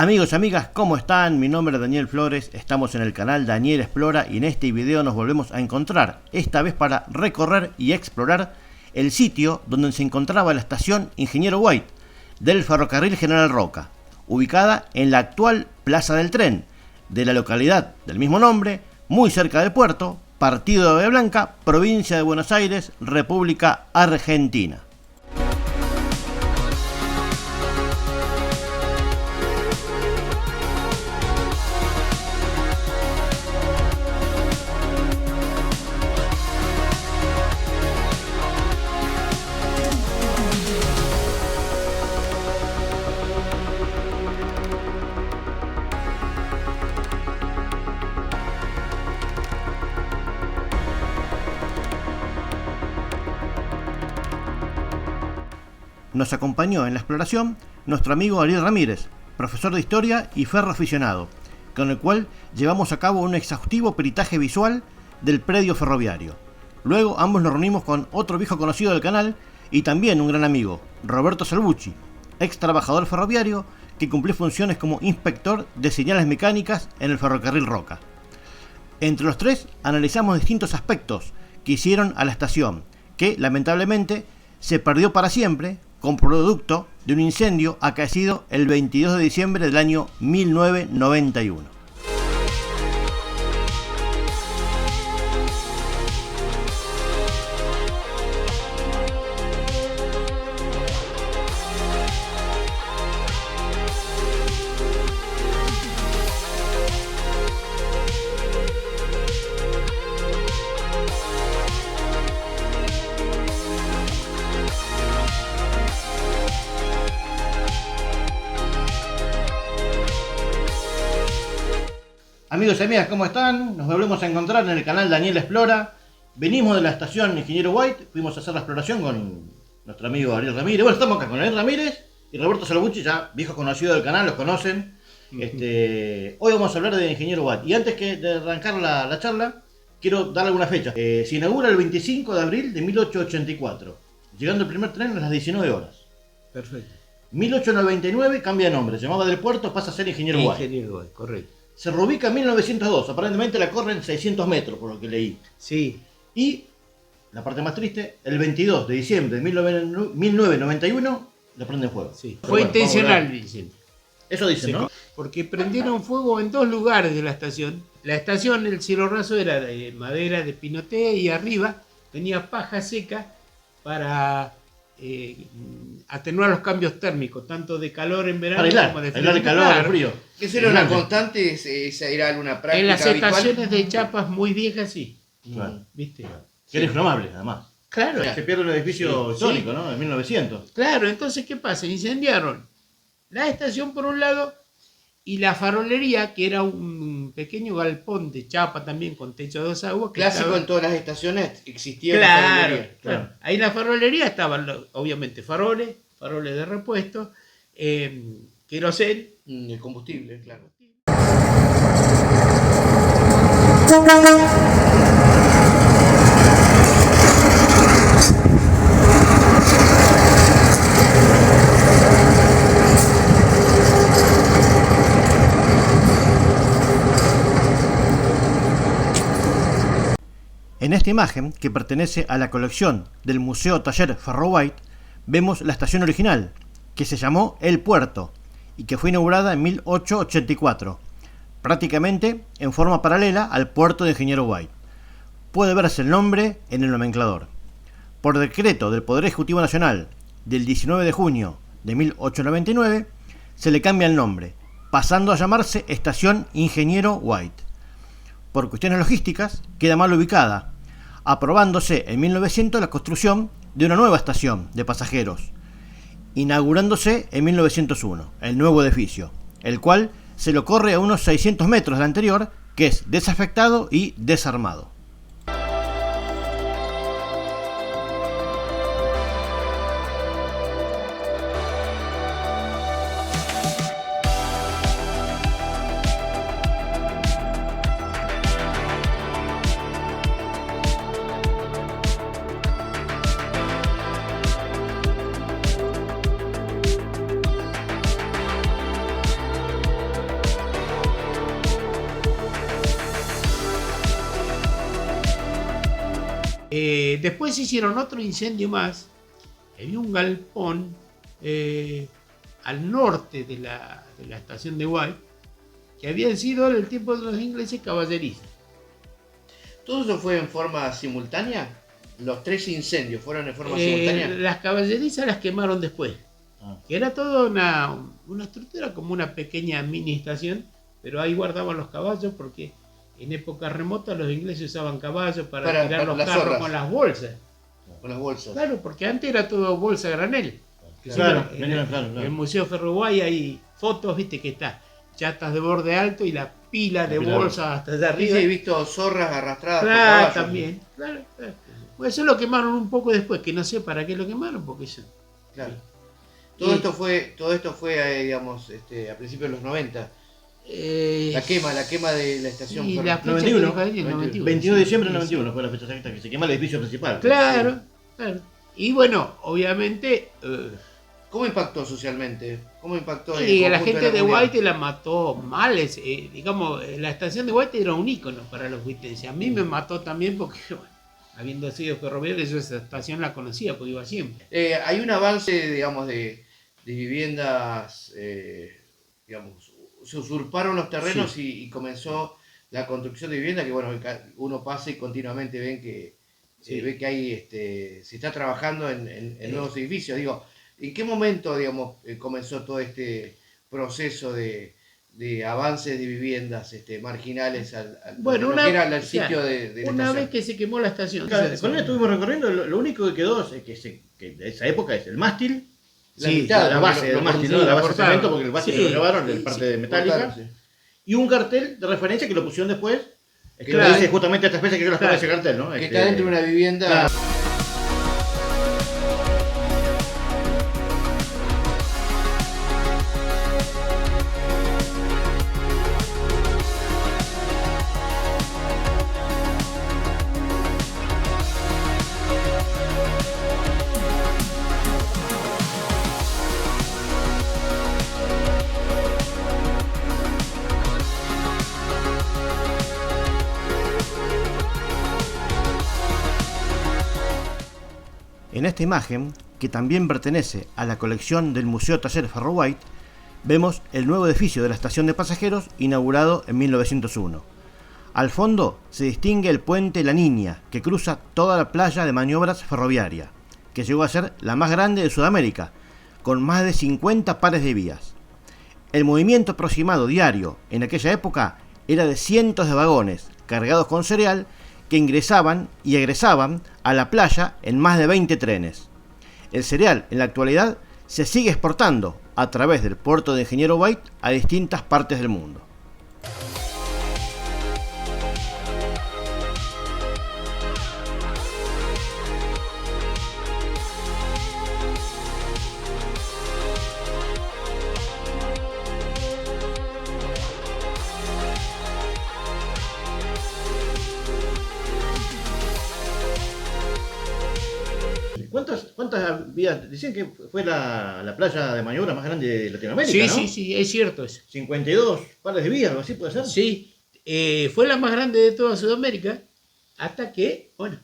Amigos y amigas, ¿cómo están? Mi nombre es Daniel Flores, estamos en el canal Daniel Explora y en este video nos volvemos a encontrar, esta vez para recorrer y explorar el sitio donde se encontraba la estación Ingeniero White del Ferrocarril General Roca, ubicada en la actual Plaza del Tren de la localidad del mismo nombre, muy cerca del puerto, partido de Bahía Blanca, provincia de Buenos Aires, República Argentina. Nos acompañó en la exploración nuestro amigo Ariel Ramírez, profesor de historia y ferroaficionado, con el cual llevamos a cabo un exhaustivo peritaje visual del predio ferroviario. Luego ambos nos reunimos con otro viejo conocido del canal y también un gran amigo, Roberto Salvucci, ex trabajador ferroviario que cumplió funciones como inspector de señales mecánicas en el ferrocarril Roca. Entre los tres analizamos distintos aspectos que hicieron a la estación, que lamentablemente se perdió para siempre con producto de un incendio acaecido el 22 de diciembre del año 1991. Amigos y amigas, ¿cómo están? Nos volvemos a encontrar en el canal Daniel Explora. Venimos de la estación Ingeniero White, fuimos a hacer la exploración con nuestro amigo Ariel Ramírez. Bueno, estamos acá con Ariel Ramírez y Roberto Salvucci, ya viejos conocidos del canal, los conocen. Hoy vamos a hablar de Ingeniero White. Y antes de arrancar la charla, quiero dar alguna fecha. Se inaugura el 25 de abril de 1884, llegando el primer tren a las 19 horas. Perfecto. 1899 cambia de nombre, se llamaba Del Puerto, pasa a ser Ingeniero White. Ingeniero White, correcto. Se reubica en 1902, aparentemente la corren 600 metros, por lo que leí. Sí. Y, la parte más triste, el 22 de diciembre de 1991 le prenden fuego. Sí. Pero Fue bueno, intencional, dicen. eso dicen, ¿no? Porque prendieron fuego en dos lugares de la estación. La estación, el cielo raso era de madera de pinoté y arriba tenía paja seca para atenuar los cambios térmicos, tanto de calor en verano como de frío. El calor, el frío. ¿Eso era una constante? ¿Esa era alguna práctica En las habitual? estaciones de chapas muy viejas, sí. Claro. ¿Viste? Que era inflamable, además. Claro. Se pierde un edificio Sí, histórico, sí. ¿no? En 1900. Claro, entonces, ¿qué pasa? Incendiaron la estación por un lado y la farolería, que era un pequeño galpón de chapa también con techo de dos aguas. Clásico en todas las estaciones existía la Claro, farolería. claro. Ahí en la farolería estaban, obviamente, faroles de repuesto, querosén. El combustible, claro. En esta imagen, que pertenece a la colección del Museo Taller Ferro White, vemos la estación original, que se llamó El Puerto, y que fue inaugurada en 1884, prácticamente en forma paralela al puerto de Ingeniero White. Puede verse el nombre en el nomenclador. Por decreto del Poder Ejecutivo Nacional del 19 de junio de 1899, se le cambia el nombre, pasando a llamarse Estación Ingeniero White. Por cuestiones logísticas, queda mal ubicada, aprobándose en 1900 la construcción de una nueva estación de pasajeros, inaugurándose en 1901 el nuevo edificio, el cual se lo corre a unos 600 metros del anterior, que es desafectado y desarmado. Después hicieron otro incendio más. Había un galpón al norte de la estación de White, que habían sido en el tiempo de los ingleses caballerizas. ¿Todo eso fue en forma simultánea? ¿Los 3 incendios fueron en forma simultánea? Las caballerizas las quemaron después. Que era toda una estructura como una pequeña mini estación, pero ahí guardaban los caballos porque en épocas remotas los ingleses usaban caballos para tirar los carros zorras. con las bolsas. Con las bolsas. Claro, porque antes era todo bolsa granel. Claro, En claro. el Museo Ferroguay hay fotos, viste, que está chatas de borde alto y la pila de bolsas hasta allá Sí, arriba. he visto zorras arrastradas por Claro, caballos. también. Claro. Bueno, eso lo quemaron un poco después, que no sé para qué lo quemaron, porque eso. Claro. Todo esto fue digamos, a principios de los 90. La quema de la estación Sí, ferroviaria. la fecha que 91, dijo ahí, el 91. 22 de diciembre del Sí, 91 fue la fecha exacta que se quema el edificio principal. Claro. Y bueno, obviamente. ¿Cómo impactó socialmente? ¿Cómo impactó en Y el la conjunto gente de de la comunidad? White la mató mal. Digamos, la estación de White era un ícono para los huitenses. A mí me mató también porque, bueno, habiendo sido ferroviario, yo esa estación la conocía porque iba siempre. Hay un avance, digamos, de viviendas, digamos, se usurparon los terrenos y comenzó la construcción de viviendas que, bueno, uno pasa y continuamente ven que, ve que hay, se está trabajando en nuevos edificios. Digo, ¿en qué momento, digamos, comenzó todo este proceso de avances de viviendas marginales Bueno, lo que era el sitio de la una estación? vez que se quemó la estación. Claro, con él estuvimos recorriendo, lo único que quedó es que de esa época es el mástil, la base del mástil, ¿no? La base de cemento, porque el mástil se lo llevaron, el parte de metálica, y un cartel de referencia que lo pusieron después, que Claro. dice justamente esta especie que yo les pongo ese cartel, ¿no? Que está dentro de una vivienda. Claro. En esta imagen, que también pertenece a la colección del Museo Taller Ferro-White, vemos el nuevo edificio de la estación de pasajeros inaugurado en 1901. Al fondo se distingue el puente La Niña, que cruza toda la playa de maniobras ferroviaria, que llegó a ser la más grande de Sudamérica, con más de 50 pares de vías. El movimiento aproximado diario en aquella época era de cientos de vagones cargados con cereal que ingresaban y egresaban a la playa en más de 20 trenes. El cereal en la actualidad se sigue exportando a través del puerto de Ingeniero White a distintas partes del mundo. ¿Cuántas vías? Dicen que fue la playa de maniobra más grande de Latinoamérica, ¿no? Sí, es cierto eso. 52 pares de vías, algo así puede ser. Sí, fue la más grande de toda Sudamérica hasta que, bueno...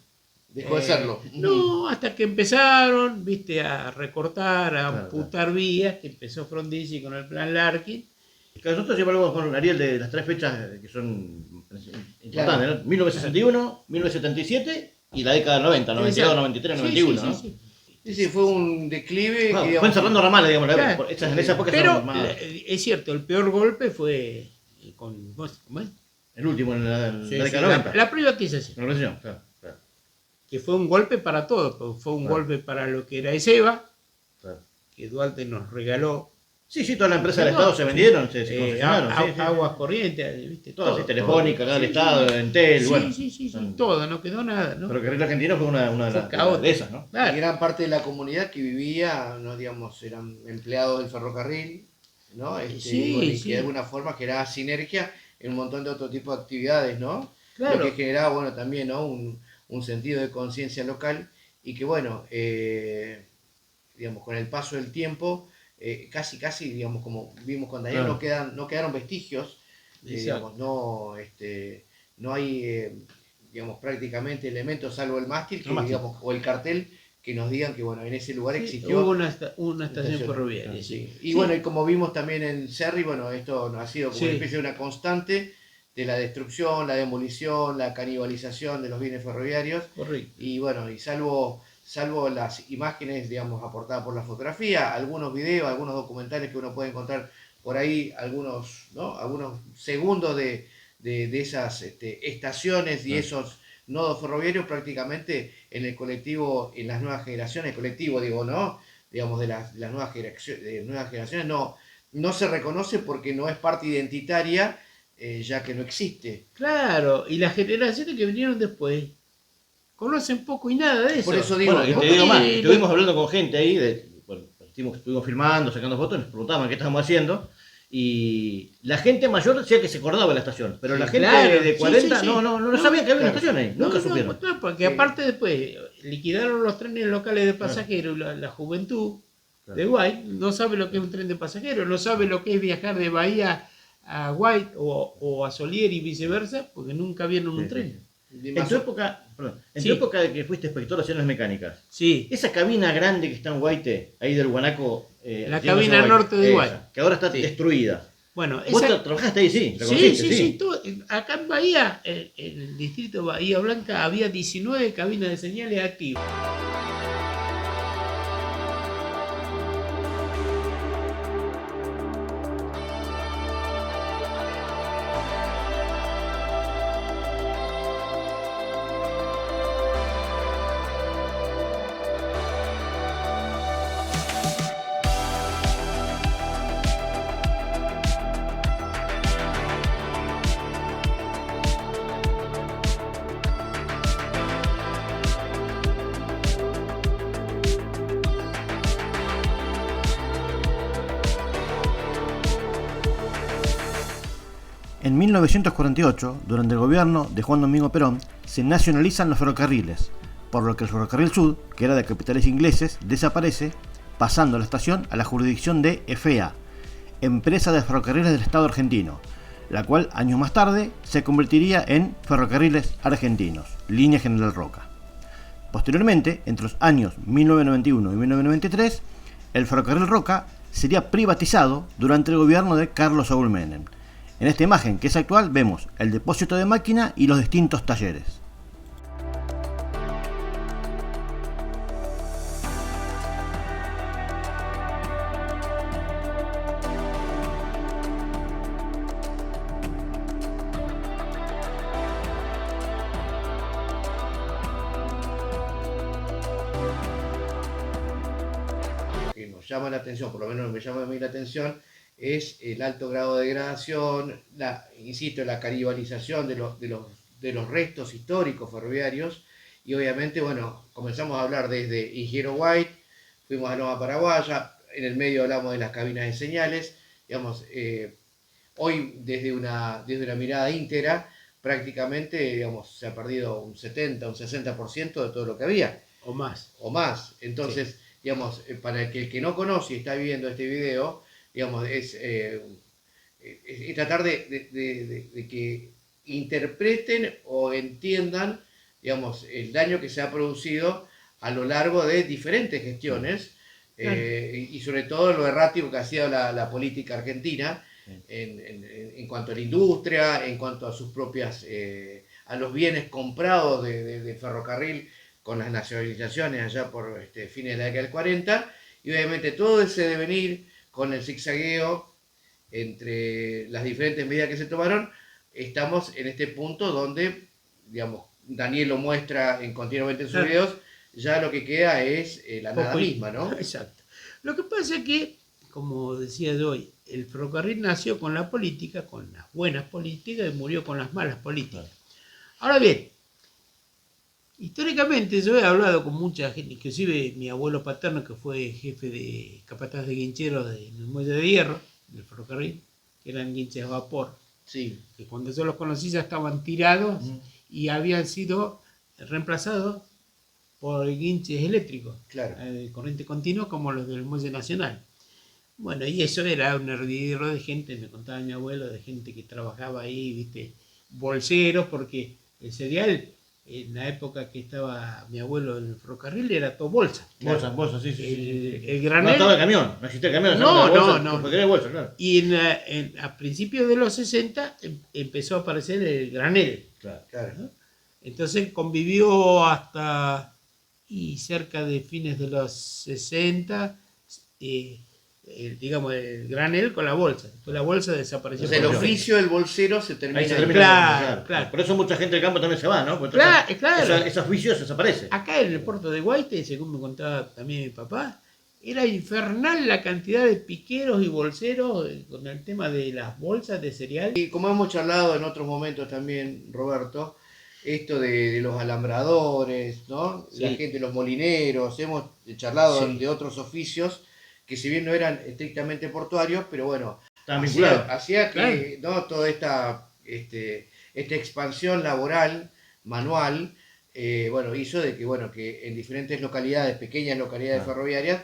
Dejó de serlo. No, hasta que empezaron, viste, a recortar, a Claro, amputar vías, que empezó Frondizi con el plan Larkin. Nosotros siempre hablamos con Ariel de las 3 fechas que son importantes, ¿no? 1961, 1977 y la década del 90, 92, 93, 91, ¿no? Sí, fue un declive. Claro, que, digamos, fue cerrando ramales, digamos, Claro. en esa época Pero son más... es cierto, el peor golpe fue con... ¿cómo es? El último, en la Sí, década del 90. la privatización, La organización, claro. que fue un golpe para todo, porque fue un Claro. golpe para lo que era ESEBA, Claro. que Duarte nos regaló. Sí, todas las empresas del Estado se vendieron, se concesionaron. Sí. Aguas corrientes, viste, Todas, sí, Telefónica, Canal del Estado, Entel, Sí, bueno. sí, todo, no quedó nada, ¿no? Pero que Río Argentino fue una Fue caótico. de esas, ¿no? Claro. y gran parte de la comunidad que vivía, no digamos, eran empleados del ferrocarril, ¿no? Sí, y sí. que de alguna forma generaba sinergia en un montón de otro tipo de actividades, ¿no? Claro. Lo que generaba, bueno, también, ¿no? Un sentido de conciencia local y que, bueno, digamos, con el paso del tiempo, casi, digamos, como vimos con Daniel, Claro. no quedaron vestigios, digamos, no hay, digamos, prácticamente elementos, salvo el mástil, que, El mástil. digamos, o el cartel, que nos digan que bueno, en ese lugar Sí, existió hubo una estación ferroviaria. Sí. Sí. Y Sí. bueno, y como vimos también en Cerri, bueno, esto ha sido como Sí. una especie de una constante de la destrucción, la demolición, la canibalización de los bienes ferroviarios. Correcto. Y bueno, y salvo las imágenes, digamos, aportadas por la fotografía, algunos videos, algunos documentales que uno puede encontrar por ahí, algunos segundos de esas estaciones y esos nodos ferroviarios prácticamente en el colectivo, en las nuevas generaciones, el colectivo digo, ¿no? Digamos, de las nuevas generaciones no se reconoce porque no es parte identitaria, ya que no existe. Claro, y las generaciones que vinieron después conocen poco y nada de eso. Por eso digo, Bueno, y te porque- digo más, estuvimos hablando con gente ahí, estuvimos filmando, sacando fotos, nos preguntaban qué estábamos haciendo, y la gente mayor decía que se acordaba de la estación, pero Sí, la gente claro, de sí, 40 sí, sí. no sabía que había una claro. estación ahí, nunca supieron. No, porque Sí. aparte después liquidaron los trenes locales de pasajeros, la juventud de White no sabe lo que es un tren de pasajeros, no sabe lo que es viajar de Bahía a White o a Solier y viceversa, porque nunca vieron un Sí, tren. En tu época, Sí. época de que fuiste inspector de acciones mecánicas, Sí, esa cabina grande que está en Guaite, ahí del Guanaco, La yendo hacia cabina norte de esa, Guaite. que ahora está Sí. destruida. bueno, Vos esa... trabajaste ahí, sí, la Sí, conociste, sí, acá en Bahía, en el distrito Bahía Blanca, había 19 cabinas de señales activas. En 1948, durante el gobierno de Juan Domingo Perón, se nacionalizan los ferrocarriles, por lo que el Ferrocarril Sud, que era de capitales ingleses, desaparece, pasando la estación a la jurisdicción de FEA, Empresa de Ferrocarriles del Estado Argentino, la cual años más tarde se convertiría en Ferrocarriles Argentinos, Línea General Roca. Posteriormente, entre los años 1991 y 1993, el Ferrocarril Roca sería privatizado durante el gobierno de Carlos Saúl Menem. En esta imagen, que es actual, vemos el depósito de máquina y los distintos talleres. Que nos llama la atención, por lo menos me llama a mí la atención, es el alto grado de degradación, insisto, la canibalización de los restos históricos ferroviarios, y obviamente, bueno, comenzamos a hablar desde Ingeniero White, fuimos a Loma Paraguaya, en el medio hablamos de las cabinas de señales, digamos, hoy desde una mirada íntegra, prácticamente, digamos, se ha perdido un 70, un 60% de todo lo que había. O más. O más. Entonces, digamos, para el que no conoce y está viendo este video, digamos, es tratar de que interpreten o entiendan, digamos, el daño que se ha producido a lo largo de diferentes gestiones, y sobre todo lo errático que ha sido la política argentina en cuanto a la industria, en cuanto a sus propias, a los bienes comprados de ferrocarril con las nacionalizaciones allá por fines de la década del 40, y obviamente todo ese devenir con el zigzagueo entre las diferentes medidas que se tomaron, estamos en este punto donde, digamos, Daniel lo muestra continuamente en sus videos, ya lo que queda es la nada misma, ¿no? Exacto. Lo que pasa es que, como decía yo hoy, el ferrocarril nació con la política, con las buenas políticas, y murió con las malas políticas. Ahora bien, históricamente yo he hablado con mucha gente, inclusive mi abuelo paterno, que fue jefe de capataz de guincheros en el muelle de hierro, del ferrocarril, que eran guinches a vapor, Sí. que cuando yo los conocí ya estaban tirados y habían sido reemplazados por guinches eléctricos, Claro. de corriente continua, como los del muelle nacional. Bueno, y eso era un hervidero de gente, me contaba mi abuelo, de gente que trabajaba ahí, viste, bolseros, porque el cereal en la época que estaba mi abuelo en el ferrocarril, era todo bolsa. Bolsa, sí. El No granel. estaba el camión, no existía el camión. No. Porque era bolsa, claro. Y a principios de los 60 empezó a aparecer el granel. Claro. ¿No? Entonces convivió hasta cerca de fines de los 60, digamos, el granel con la bolsa. Después la bolsa desapareció. O sea, el oficio del bolsero se termina. Ahí se ahí. termina. Claro. Por eso mucha gente del campo también se va, ¿no? Porque Claro. esos vicios desaparecen. Acá en el puerto de Guaite, según me contaba también mi papá, era infernal la cantidad de piqueros y bolseros con el tema de las bolsas de cereal. Y como hemos charlado en otros momentos también, Roberto, esto de los alambradores, ¿no? Sí. La gente, los molineros, hemos charlado Sí. de otros oficios que si bien no eran estrictamente portuarios, pero bueno, Estaban vinculados. hacía que ¿no? toda esta expansión laboral, manual, hizo de que en diferentes localidades, pequeñas localidades ferroviarias,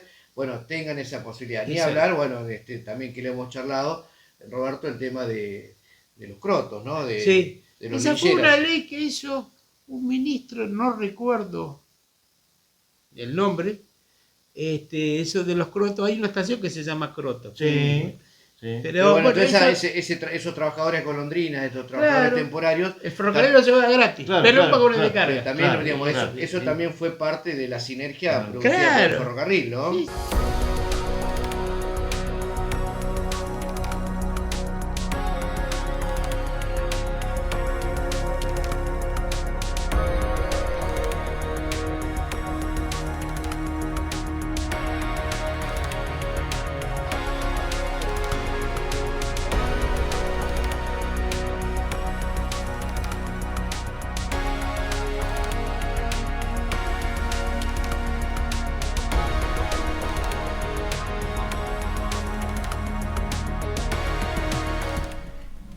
tengan esa posibilidad. Ni Exacto. hablar, también que le hemos charlado, Roberto, el tema de los crotos, ¿no? Sí. De los Esa fue lincheras. una ley que hizo un ministro, no recuerdo el nombre, eso de los crotos. Hay una estación que se llama Croto. Sí. Pero bueno, entonces esa- esos trabajadores golondrinas, estos trabajadores Claro. temporarios, el ferrocarril lo lleva gratis, Claro, pero claro, no paga una claro. de carga. también, Claro, digamos, claro. eso también fue parte de la sinergia Claro. producida por el Claro. ferrocarril, ¿no? Sí.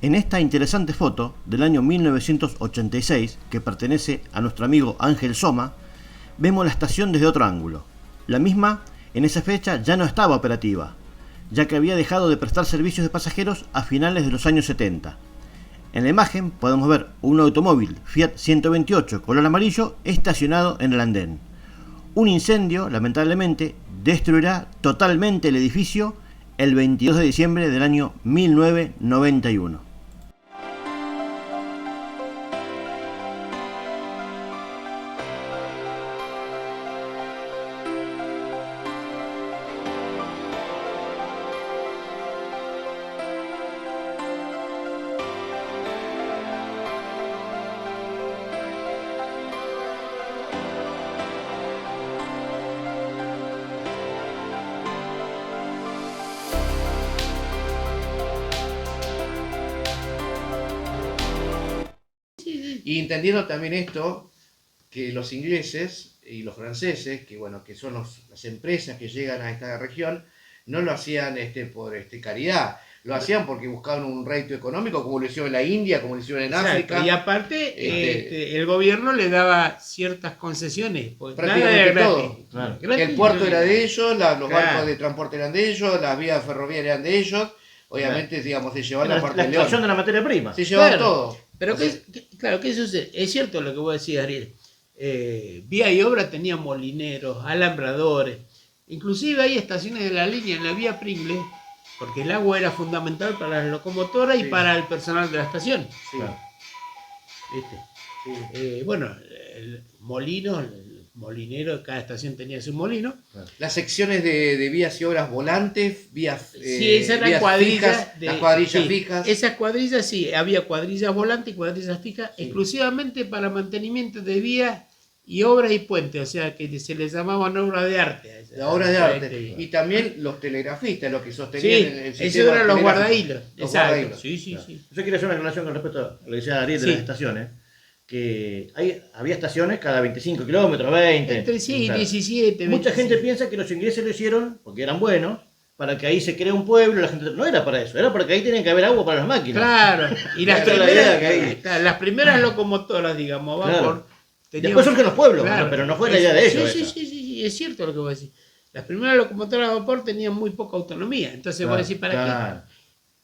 En esta interesante foto del año 1986, que pertenece a nuestro amigo Ángel Soma, vemos la estación desde otro ángulo. La misma, en esa fecha, ya no estaba operativa, ya que había dejado de prestar servicios de pasajeros a finales de los años 70. En la imagen podemos ver un automóvil Fiat 128 color amarillo estacionado en el andén. Un incendio, lamentablemente, destruirá totalmente el edificio el 22 de diciembre del año 1991. Y entendiendo también esto, que los ingleses y los franceses, que son las empresas que llegan a esta región, no lo hacían por caridad, lo hacían porque buscaban un rédito económico, como lo hicieron en la India, como lo hicieron en Exacto. África. Y aparte, el gobierno le daba ciertas concesiones. Porque Prácticamente nada era gratis. todo. Claro. Gratis, El puerto no era de ellos, los Claro. barcos de transporte eran de ellos, las vías ferroviarias eran de ellos. Obviamente, digamos, se llevaban la parte La del extracción de león. la materia prima. Se llevaban Claro. todo. Pero O sea, ¿qué sucede? Es cierto lo que vos decís, Ariel. Vía y obra tenía molineros, alambradores. Inclusive hay estaciones de la línea en la vía Pringle, porque el agua era fundamental para las locomotoras y Sí. para el personal de la estación. sí, Claro. ¿Viste? sí. El molinero, cada estación tenía su molino. Las secciones de vías y obras volantes, vías, Sí, esas eran vías cuadrillas. fijas, las cuadrillas sí, fijas. Esas cuadrillas, sí, había cuadrillas volantes y cuadrillas fijas, Sí. exclusivamente para mantenimiento de vías y obras y puentes, o sea que se les llamaban obras de arte. a esas- La obra de a arte. este- Y también los telegrafistas, los que Sí, sostenían el esos sistema eran los telegráfico. guardahilos. Los Exacto. guardahilos. Sí, sí, Claro. sí. Yo quiero hacer una relación con respecto a lo que decía Ariel de Sí. las estaciones, que había estaciones cada 25 kilómetros, 20. Entre sí, Claro. 17, Mucha 25. gente piensa que los ingleses lo hicieron porque eran buenos, para que ahí se cree un pueblo, la gente no era para eso, era porque ahí tenían que haber agua para las máquinas. Claro, y las Esa es la idea que hay. primeras, claro, las primeras locomotoras, digamos, Claro. vapor, tenían- Después surgen los pueblos, Claro. pero no fue la idea de ellos. Sí, esa. sí, es cierto lo que vos decís. Las primeras locomotoras de vapor tenían muy poca autonomía, entonces Claro, vos decís, ¿para claro. qué?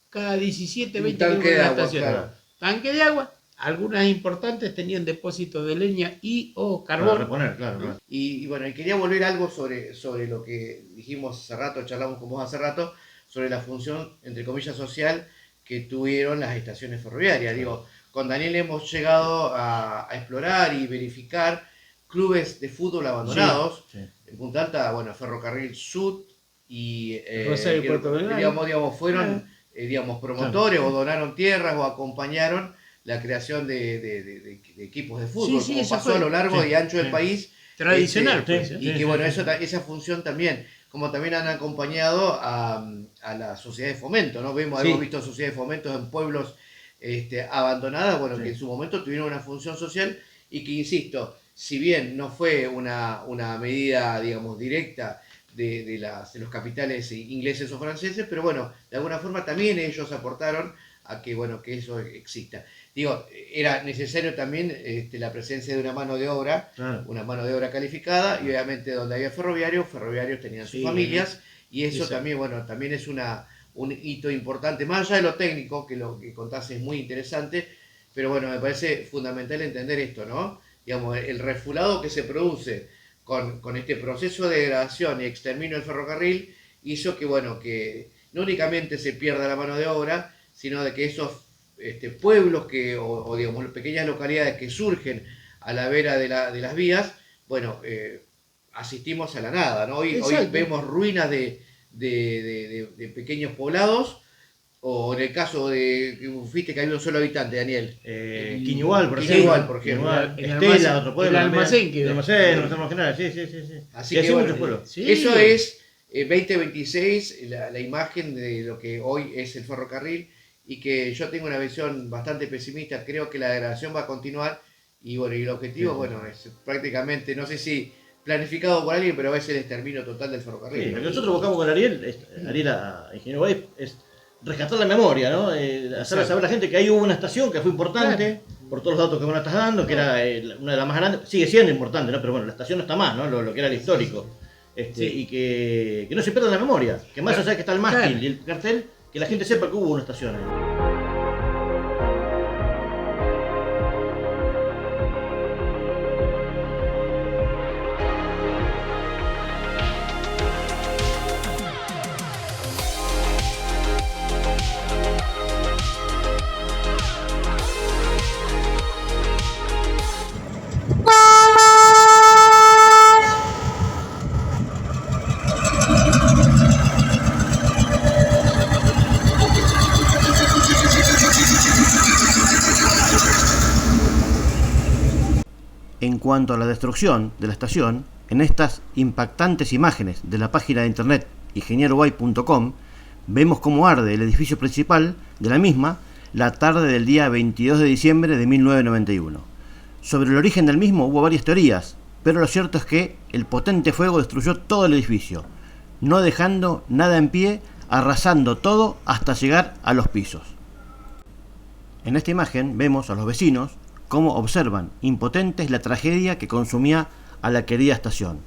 Cada 17, Un 20 tanque de kilómetros agua, estación. claro. Tanque de agua, algunas importantes tenían depósitos de leña y o Para carbón. reponer, claro. Y bueno, y quería volver algo sobre lo que dijimos hace rato, charlamos con vos hace rato, sobre la función, entre comillas, social que tuvieron las estaciones ferroviarias. Digo, con Daniel hemos llegado a explorar y verificar clubes de fútbol abandonados. Sí, sí. En Punta Alta, bueno, Ferrocarril Sud y Rosario y Puerto Belgrano. digamos, fueron promotores o donaron tierras o acompañaron la creación de equipos de fútbol, Sí, como eso pasó fue. a lo largo y ancho del Sí. país. Tradicional, pues, Y que bueno, esa función también, como también han acompañado a la sociedad de fomento, ¿no? Hemos visto sociedades de fomentos en pueblos abandonadas, bueno, Sí. que en su momento tuvieron una función social y que, insisto, si bien no fue una medida, digamos, directa de los capitales ingleses o franceses, pero bueno, de alguna forma también ellos aportaron a que, bueno, que eso exista. Digo, era necesario también la presencia de una mano de obra, Claro. una mano de obra calificada, y obviamente donde había ferroviarios tenían sus Sí, familias, y eso exacto. también, bueno, también es un hito importante, más allá de lo técnico, que lo que contás es muy interesante, pero bueno, me parece fundamental entender esto, ¿no? Digamos, el refulado que se produce con este proceso de degradación y exterminio del ferrocarril hizo que, bueno, que no únicamente se pierda la mano de obra, sino de que esos pueblos o digamos pequeñas localidades que surgen a la vera de las vías, bueno, asistimos a la nada, ¿no? Hoy vemos ruinas de pequeños poblados, o en el caso de que fuiste que había un solo habitante, Daniel. Quiñual, por ejemplo. Quiñual, por ejemplo. Quiñual, El Estela, almacén- otro pueblo. el también. almacén que- El almacén general, sí. Así Y que así bueno, muchos pueblos. Sí. eso es 2026, la imagen de lo que hoy es el ferrocarril, y que yo tengo una visión bastante pesimista. Creo que la degradación va a continuar y bueno, y el objetivo, Sí. bueno, es prácticamente, no sé si planificado por alguien, pero es el exterminio total del Sí, ferrocarril. lo que nosotros buscamos con Ariel, Ingeniero Guay, es rescatar la memoria, ¿no? Hacerle saber a la gente que ahí hubo una estación que fue importante, por todos los datos que vos nos estás dando, que era una de las más grandes, sigue siendo importante, ¿no? Pero bueno, la estación no está más, ¿no? Lo que era el histórico. Sí. Y que no se pierda la memoria, que más allá de que está el mástil y el cartel, que la gente sepa que hubo una estación ahí. En cuanto a la destrucción de la estación, en estas impactantes imágenes de la página de internet ingenieroway.com vemos cómo arde el edificio principal de la misma la tarde del día 22 de diciembre de 1991. Sobre el origen del mismo hubo varias teorías, pero lo cierto es que el potente fuego destruyó todo el edificio, no dejando nada en pie, arrasando todo hasta llegar a los pisos. En esta imagen vemos a los vecinos cómo observan impotentes la tragedia que consumía a la querida estación.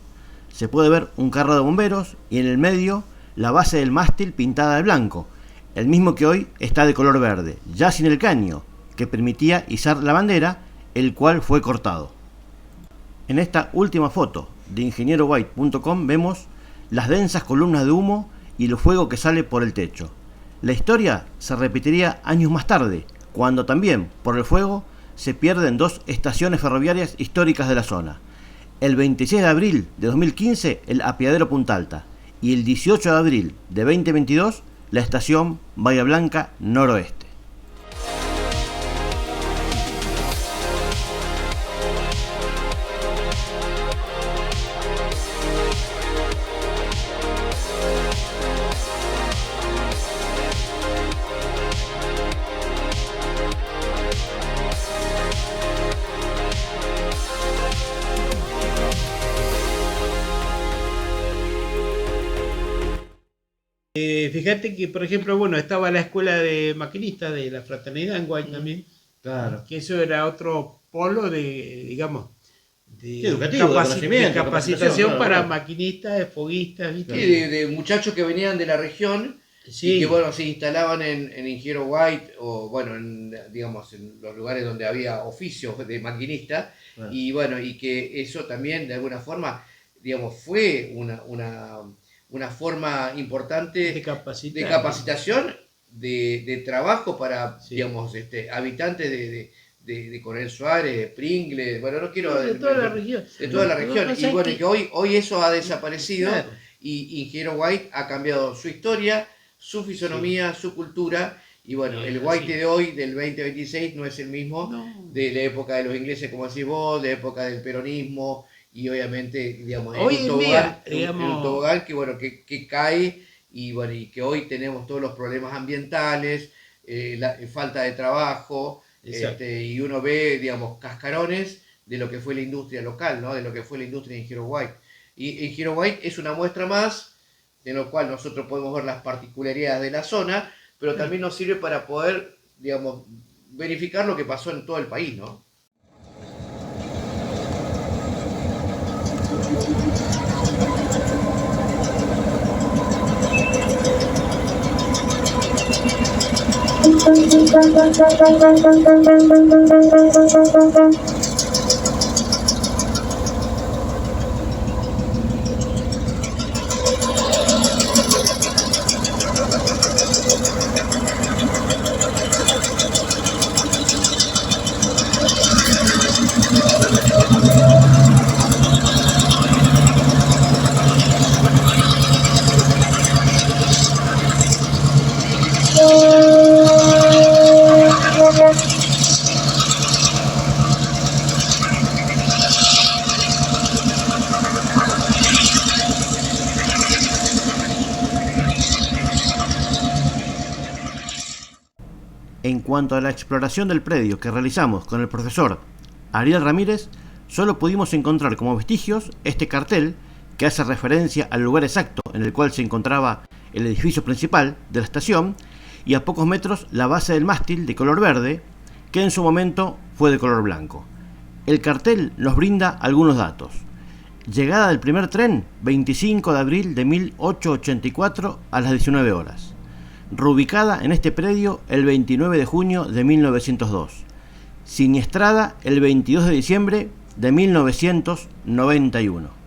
Se puede ver un carro de bomberos y en el medio la base del mástil pintada de blanco, el mismo que hoy está de color verde, ya sin el caño que permitía izar la bandera, el cual fue cortado. En esta última foto de ingenierowhite.com vemos las densas columnas de humo y el fuego que sale por el techo. La historia se repetiría años más tarde, cuando también, por el fuego, se pierden dos estaciones ferroviarias históricas de la zona. El 26 de abril de 2015, el apeadero Punta Alta, y el 18 de abril de 2022, la estación Bahía Blanca Noroeste. Fíjate que, por ejemplo, bueno, estaba la escuela de maquinistas de la fraternidad en Guay también, Claro. que eso era otro polo de, digamos, Sí, educativo, de conocimiento, de capacitación claro, para claro. maquinistas, foguistas, ¿viste? Sí, de muchachos que venían de la región Sí. Y que bueno, se instalaban en Ingenio White o bueno, digamos, en los lugares donde había oficios de maquinista. Claro. Y bueno, y que eso también de alguna forma, digamos, fue una forma importante De capacitar. de capacitación, de trabajo para, Sí. digamos, habitantes de Coronel Suárez, de Pringles, bueno, no quiero... De toda la región. De toda la Lo que región. pasa Y es bueno, que- que hoy eso ha desaparecido. Claro. Y Ingenio White ha cambiado su historia, su fisonomía, su cultura. Y bueno, Y el así. White de hoy, del 2026, no es el mismo No. de la época de los ingleses, como decís vos, de la época del peronismo. Y obviamente, digamos, Hoy en día, en un digamos- tobogán que, bueno, que cae. Y bueno, y que hoy tenemos todos los problemas ambientales, la falta de trabajo. Exacto. Y uno ve, digamos, cascarones de lo que fue la industria local, ¿no? De lo que fue la industria en Ingenio White. Y Ingenio White es una muestra más, en lo cual nosotros podemos ver las particularidades de la zona, pero también nos sirve para poder, digamos, verificar lo que pasó en todo el país, ¿no? En cuanto a la exploración del predio que realizamos con el profesor Ariel Ramírez, solo pudimos encontrar como vestigios este cartel que hace referencia al lugar exacto en el cual se encontraba el edificio principal de la estación y a pocos metros la base del mástil de color verde, que en su momento fue de color blanco. El cartel nos brinda algunos datos. Llegada del primer tren, 25 de abril de 1884 a las 19 horas. Reubicada en este predio el 29 de junio de 1902. Siniestrada el 22 de diciembre de 1991.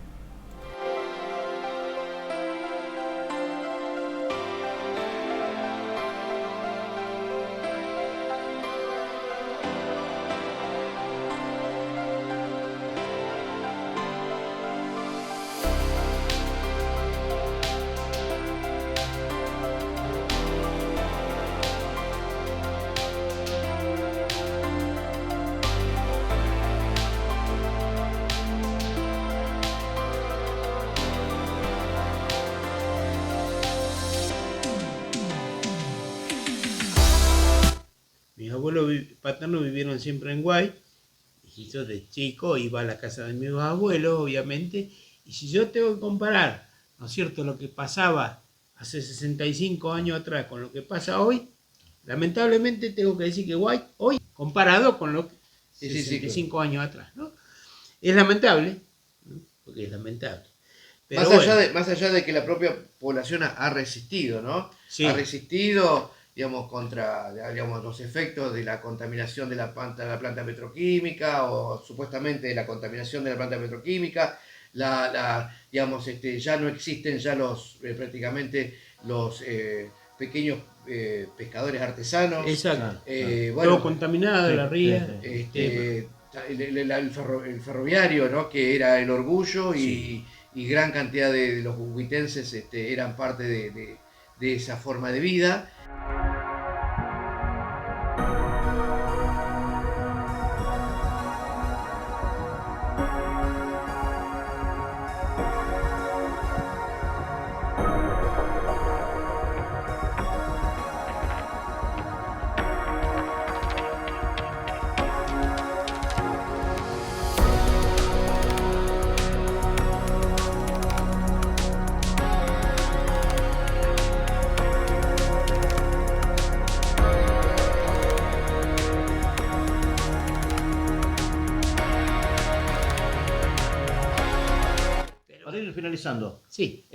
Mis abuelos paternos vivieron siempre en Guay. Y yo de chico iba a la casa de mis abuelos, obviamente. Y si yo tengo que comparar, ¿no es cierto?, lo que pasaba hace 65 años atrás con lo que pasa hoy, lamentablemente tengo que decir que Guay hoy, comparado con lo que Sí, sí, 65 años atrás, ¿no? Es lamentable, ¿no? Porque es lamentable. Pero Más allá de que la propia población ha resistido, ¿no? Sí. Ha resistido, digamos, contra, digamos, los efectos de la contaminación de la planta petroquímica o supuestamente de la contaminación de la planta petroquímica. Digamos, ya no existen ya prácticamente los pequeños pescadores artesanos. Exacto. Bueno, todo contaminado, la ría. el ferroviario, ¿no? Que era el orgullo y gran cantidad de los huitenses eran parte de esa forma de vida. finalizando. Sí.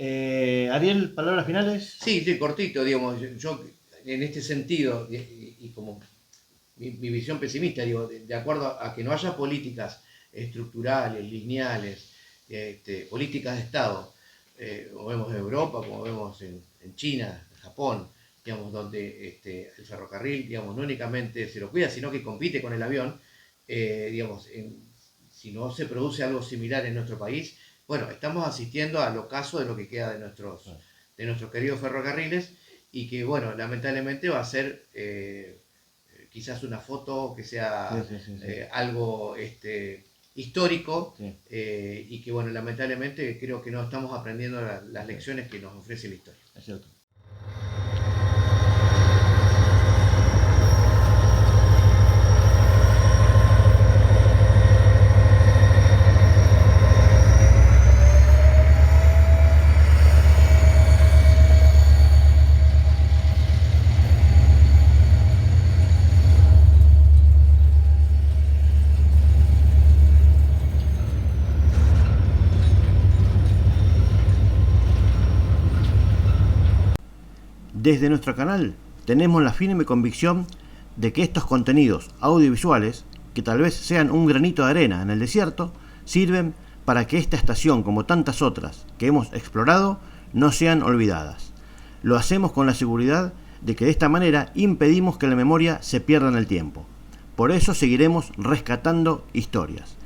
Ariel, palabras finales. Sí, cortito, digamos, yo en este sentido, y como mi visión pesimista, digo, de acuerdo a que no haya políticas estructurales, lineales, políticas de Estado, como vemos en Europa, como vemos en China, en Japón, digamos, donde el ferrocarril, digamos, no únicamente se lo cuida, sino que compite con el avión, digamos, si no se produce algo similar en nuestro país, bueno, estamos asistiendo al ocaso de lo que queda de nuestros queridos ferrocarriles, y que, bueno, lamentablemente va a ser quizás una foto que sea algo histórico, y que, bueno, lamentablemente creo que no estamos aprendiendo las lecciones que nos ofrece la historia. Es cierto. Desde nuestro canal tenemos la firme convicción de que estos contenidos audiovisuales, que tal vez sean un granito de arena en el desierto, sirven para que esta estación, como tantas otras que hemos explorado, no sean olvidadas. Lo hacemos con la seguridad de que de esta manera impedimos que la memoria se pierda en el tiempo. Por eso seguiremos rescatando historias.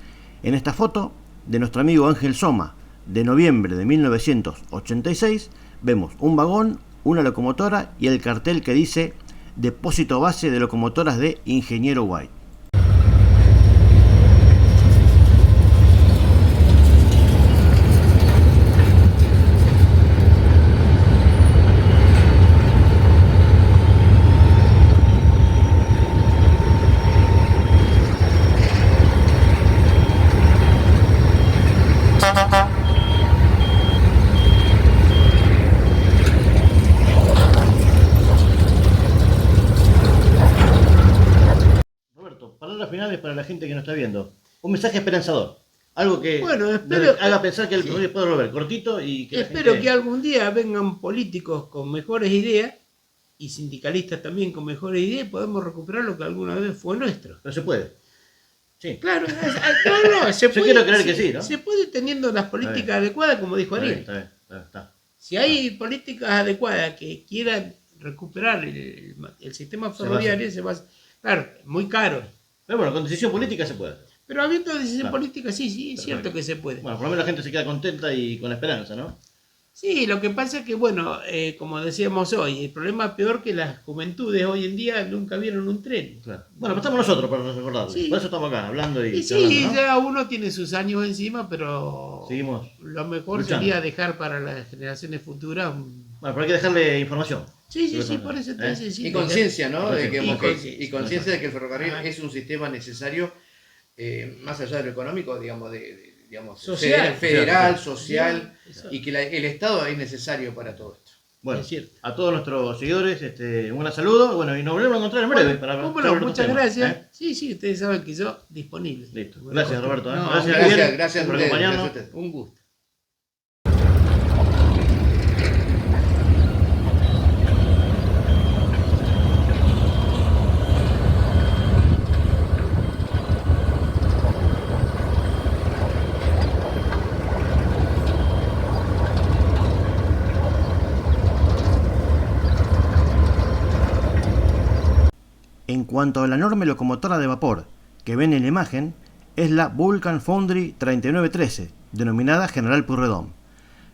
En esta foto de nuestro amigo Ángel Soma, de noviembre de 1986, vemos un vagón, una locomotora y el cartel que dice Depósito Base de Locomotoras de Ingeniero White. Palabras finales para la gente que nos está viendo. Un mensaje esperanzador. Algo que haga pensar que el proyecto puede volver cortito y que espero que algún día vengan políticos con mejores ideas y sindicalistas también con mejores ideas y podemos recuperar lo que alguna vez fue nuestro. Pero se puede. Sí. Claro, se puede. Yo quiero creer que sí, ¿no? Se puede teniendo las políticas adecuadas, como dijo Ariel. Está. Si hay políticas adecuadas que quieran recuperar el sistema ferroviario, claro, muy caro. Pero bueno, con decisión política se puede. Pero habiendo decisión política, sí, es cierto que se puede. Bueno, por lo menos la gente se queda contenta y con esperanza, ¿no? Sí, lo que pasa es que, bueno, como decíamos hoy, el problema es peor que las juventudes hoy en día nunca vieron un tren. Claro. Bueno, pero estamos nosotros para recordarlo. Sí. Por eso estamos acá, hablando y sí, hablando, ¿no? Ya uno tiene sus años encima, pero seguimos lo mejor luchando. Sería dejar para las generaciones futuras Bueno, pero hay que dejarle información. Sí, por eso entonces sí. Y conciencia, ¿no? Y conciencia de que el ferrocarril es un sistema necesario, más allá de lo económico, digamos, social, federal, social, y que el Estado es necesario para todo esto. Bueno, a todos nuestros seguidores, un gran saludo, bueno, y nos volvemos a encontrar en breve. Muchas gracias. Sí, ustedes saben que yo disponible. Listo. Gracias, Roberto. Gracias por acompañarnos. Un gusto. En cuanto a la enorme locomotora de vapor que ven en la imagen, es la Vulcan Foundry 3913, denominada General Pueyrredón.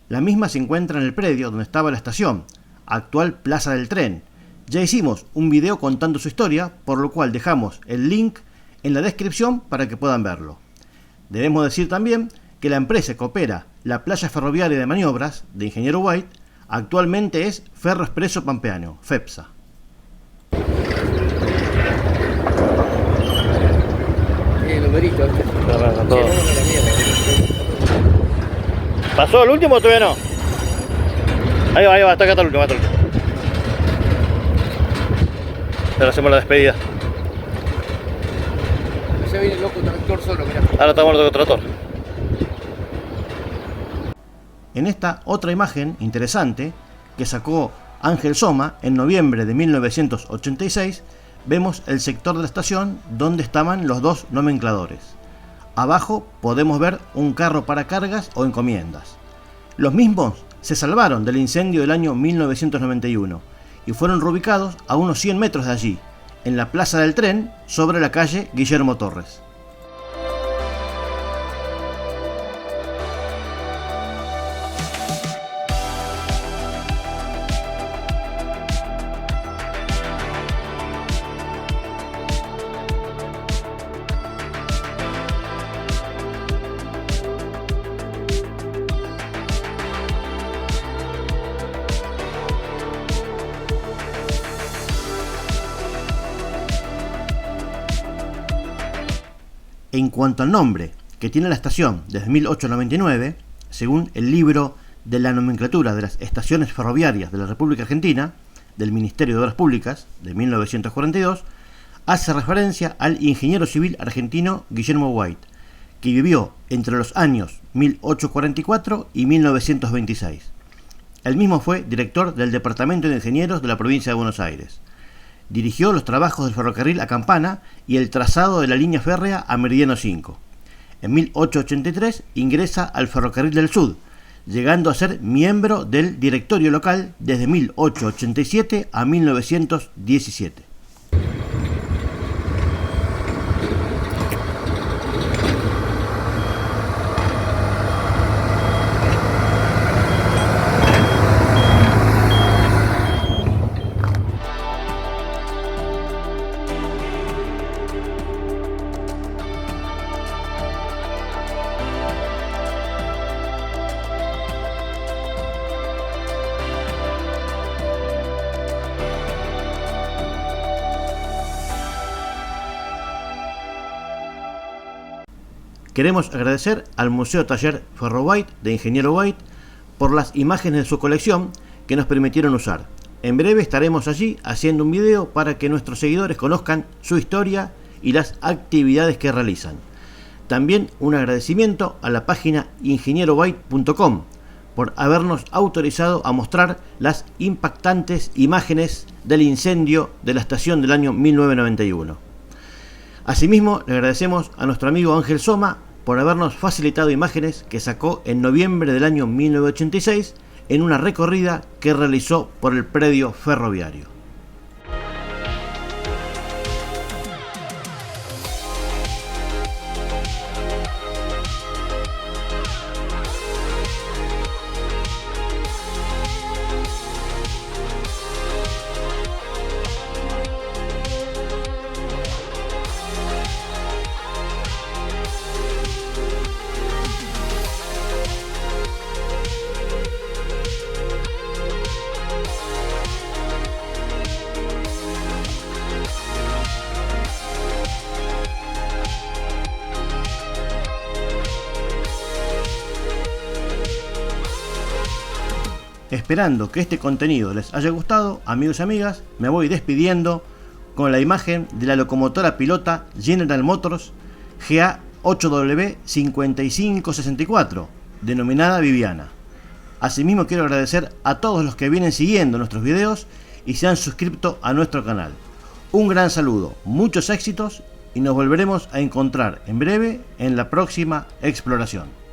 La misma se encuentra en el predio donde estaba la estación, actual Plaza del Tren. Ya hicimos un video contando su historia, por lo cual dejamos el link en la descripción para que puedan verlo. Debemos decir también que la empresa que opera la playa ferroviaria de maniobras de Ingeniero White actualmente es Ferro Expreso Pampeano, FEPSA. Numerito. ¿Pasó el último o todavía no? Ahí va, está acá el último. Ahora hacemos la despedida. Ya viene el loco tractor solo, mirá. Ahora estamos el loco tractor. En esta otra imagen interesante que sacó Ángel Soma en noviembre de 1986, vemos el sector de la estación donde estaban los dos nomencladores. Abajo podemos ver un carro para cargas o encomiendas. Los mismos se salvaron del incendio del año 1991 y fueron reubicados a unos 100 metros de allí, en la Plaza del Tren, sobre la calle Guillermo Torres. En cuanto al nombre que tiene la estación desde 1899, según el libro de la nomenclatura de las estaciones ferroviarias de la República Argentina, del Ministerio de Obras Públicas, de 1942, hace referencia al ingeniero civil argentino Guillermo White, que vivió entre los años 1844 y 1926. Él mismo fue director del Departamento de Ingenieros de la provincia de Buenos Aires. Dirigió los trabajos del ferrocarril a Campana y el trazado de la línea férrea a Meridiano 5. En 1883 ingresa al Ferrocarril del Sud, llegando a ser miembro del directorio local desde 1887 a 1917. Queremos agradecer al Museo Taller Ferro White de Ingeniero White por las imágenes de su colección que nos permitieron usar. En breve estaremos allí haciendo un video para que nuestros seguidores conozcan su historia y las actividades que realizan. También un agradecimiento a la página ingenierowhite.com por habernos autorizado a mostrar las impactantes imágenes del incendio de la estación del año 1991. Asimismo, le agradecemos a nuestro amigo Ángel Soma por habernos facilitado imágenes que sacó en noviembre del año 1986 en una recorrida que realizó por el predio ferroviario. Esperando que este contenido les haya gustado, amigos y amigas, me voy despidiendo con la imagen de la locomotora pilota General Motors GA8W5564, denominada Viviana. Asimismo, quiero agradecer a todos los que vienen siguiendo nuestros videos y se han suscrito a nuestro canal. Un gran saludo, muchos éxitos y nos volveremos a encontrar en breve en la próxima exploración.